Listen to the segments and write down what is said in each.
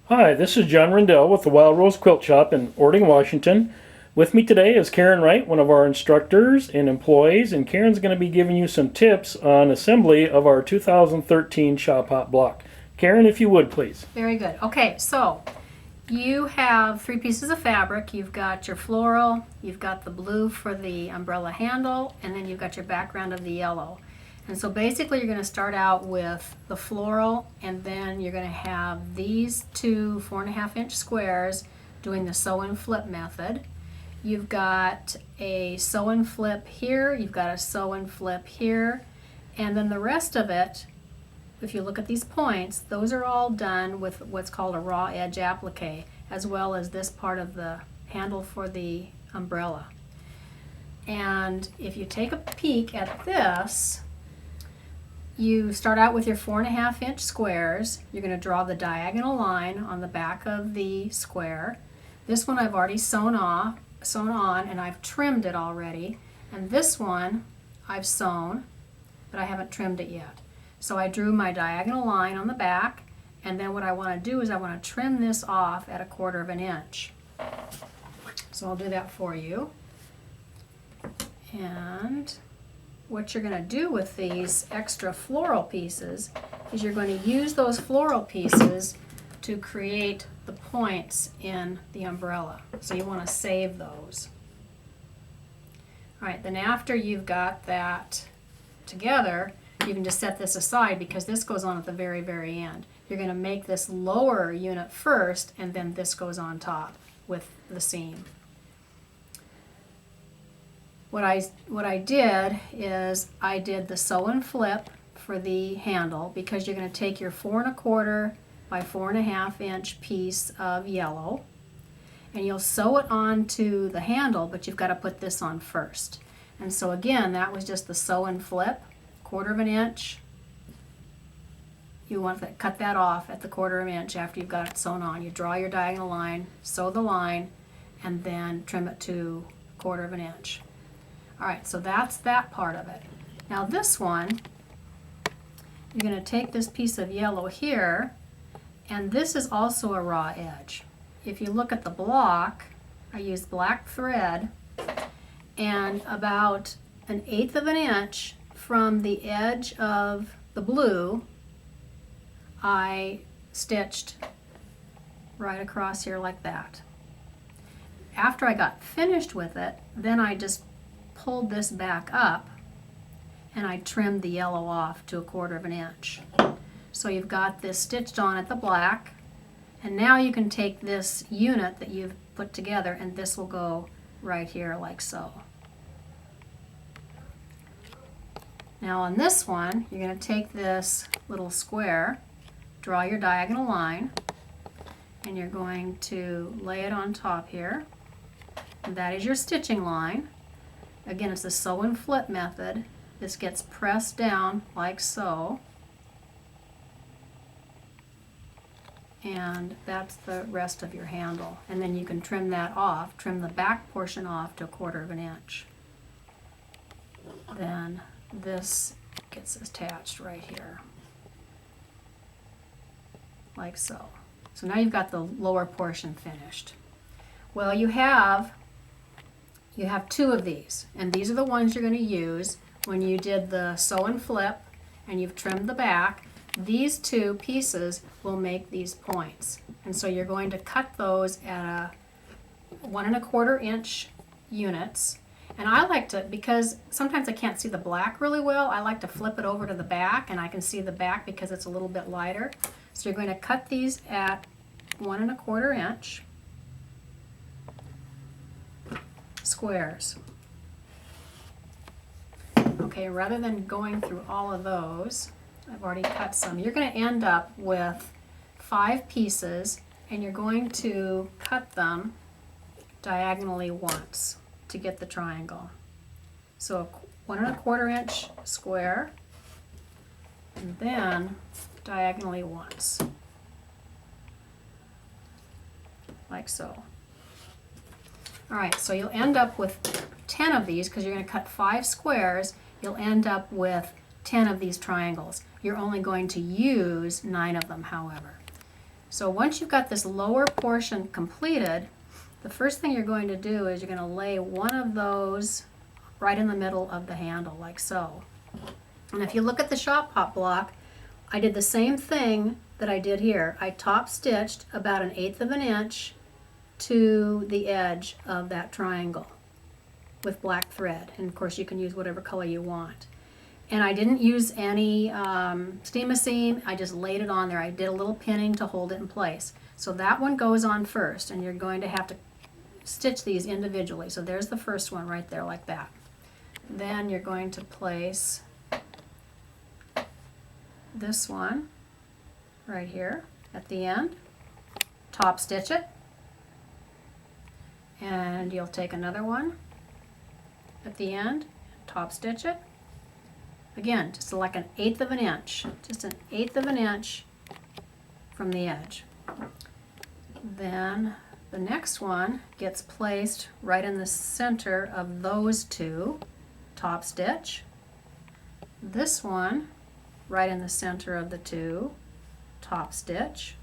Hi, this is John Rendell with the Wild Rose Quilt Shop in Ording, Washington. With me today is Karen Wright, one of our instructors and employees, and Karen's going to be giving you some tips on assembly of our 2013 Shop Hop block. Karen, if you would, please. Very good. Okay, so you have three pieces of fabric. You've got your floral, you've got the blue for the umbrella handle, and then you've got your background of the yellow. And so basically you're going to start out with the floral, and then you're going to have these two 4.5-inch squares doing the sew and flip method. You've got a sew and flip here, you've got a sew and flip here, and then the rest of it, if you look at these points, those are all done with what's called a raw edge applique, as well as this part of the handle for the umbrella. And if you take a peek at this, you start out with your 4.5-inch squares. You're going to draw the diagonal line on the back of the square. This one I've already sewn on, and I've trimmed it already. And this one I've sewn, but I haven't trimmed it yet. So I drew my diagonal line on the back, and then what I want to do is I want to trim this off at 1/4 inch. So I'll do that for you. And what you're going to do with these extra floral pieces is you're going to use those floral pieces to create the points in the umbrella. So you want to save those. All right, then after you've got that together, you can just set this aside because this goes on at the very, very end. You're going to make this lower unit first, and then this goes on top with the seam. What I did is I did the sew and flip for the handle because you're going to take your 4.25 by 4.5-inch piece of yellow, and you'll sew it onto the handle, but you've got to put this on first. And so again, that was just the sew and flip, 1/4 inch. You want to cut that off at the 1/4 inch after you've got it sewn on. You draw your diagonal line, sew the line, and then trim it to 1/4 inch. All right, so that's that part of it. Now this one, you're going to take this piece of yellow here, and this is also a raw edge. If you look at the block, I used black thread, and about 1/8 inch from the edge of the blue, I stitched right across here like that. After I got finished with it, then I just pulled this back up and I trimmed the yellow off to 1/4 inch. So you've got this stitched on at the black, and now you can take this unit that you've put together and this will go right here like so. Now on this one, you're going to take this little square, draw your diagonal line, and you're going to lay it on top here. And that is your stitching line. Again, it's the sew and flip method. This gets pressed down like so. And that's the rest of your handle. And then you can trim that off, trim the back portion off to 1/4 inch. Then this gets attached right here, like so. So now you've got the lower portion finished. Well, you have two of these, and these are the ones you're going to use when you did the sew and flip and you've trimmed the back. These two pieces will make these points, and so you're going to cut those at 1 1/4 inch units. And I like to, because sometimes I can't see the black really well, I like to flip it over to the back and I can see the back because it's a little bit lighter. So you're going to cut these at 1 1/4 inch squares. Okay, rather than going through all of those, I've already cut some. You're going to end up with 5 pieces, and you're going to cut them diagonally once to get the triangle. So 1 1/4 inch square, and then diagonally once, like so. All right, so you'll end up with 10 of these because you're going to cut 5 squares. You'll end up with 10 of these triangles. You're only going to use 9 of them, however. So once you've got this lower portion completed, the first thing you're going to do is you're going to lay one of those right in the middle of the handle, like so. And if you look at the shop pop block, I did the same thing that I did here. I top stitched about 1/8 of an inch to the edge of that triangle with black thread. And of course you can use whatever color you want. And I didn't use any steam-a-seam, I just laid it on there. I did a little pinning to hold it in place. So that one goes on first, and you're going to have to stitch these individually. So there's the first one right there like that. Then you're going to place this one right here at the end, top stitch it, and you'll take another one at the end, top stitch it. Again, just like 1/8 of an inch, just 1/8 of an inch from the edge. Then the next one gets placed right in the center of those two, top stitch. This one right in the center of the two, top stitch.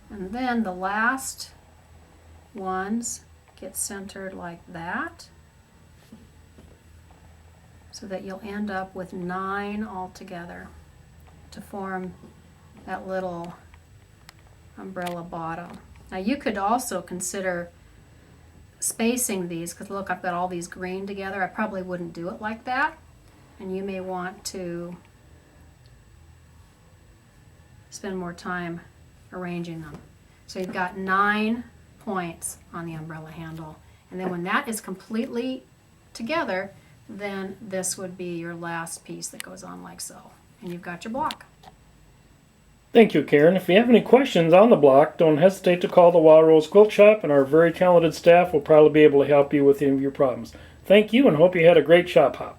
And then the last ones get centered like that, so that you'll end up with 9 altogether to form that little umbrella bottom. Now you could also consider spacing these, because look, I've got all these green together. I probably wouldn't do it like that, and you may want to spend more time arranging them. So you've got 9 points on the umbrella handle, and then when that is completely together, then this would be your last piece that goes on like so, and you've got your block. Thank you, Karen. If you have any questions on the block, don't hesitate to call the Wild Rose Quilt Shop, and our very talented staff will probably be able to help you with any of your problems. Thank you, and hope you had a great shop hop.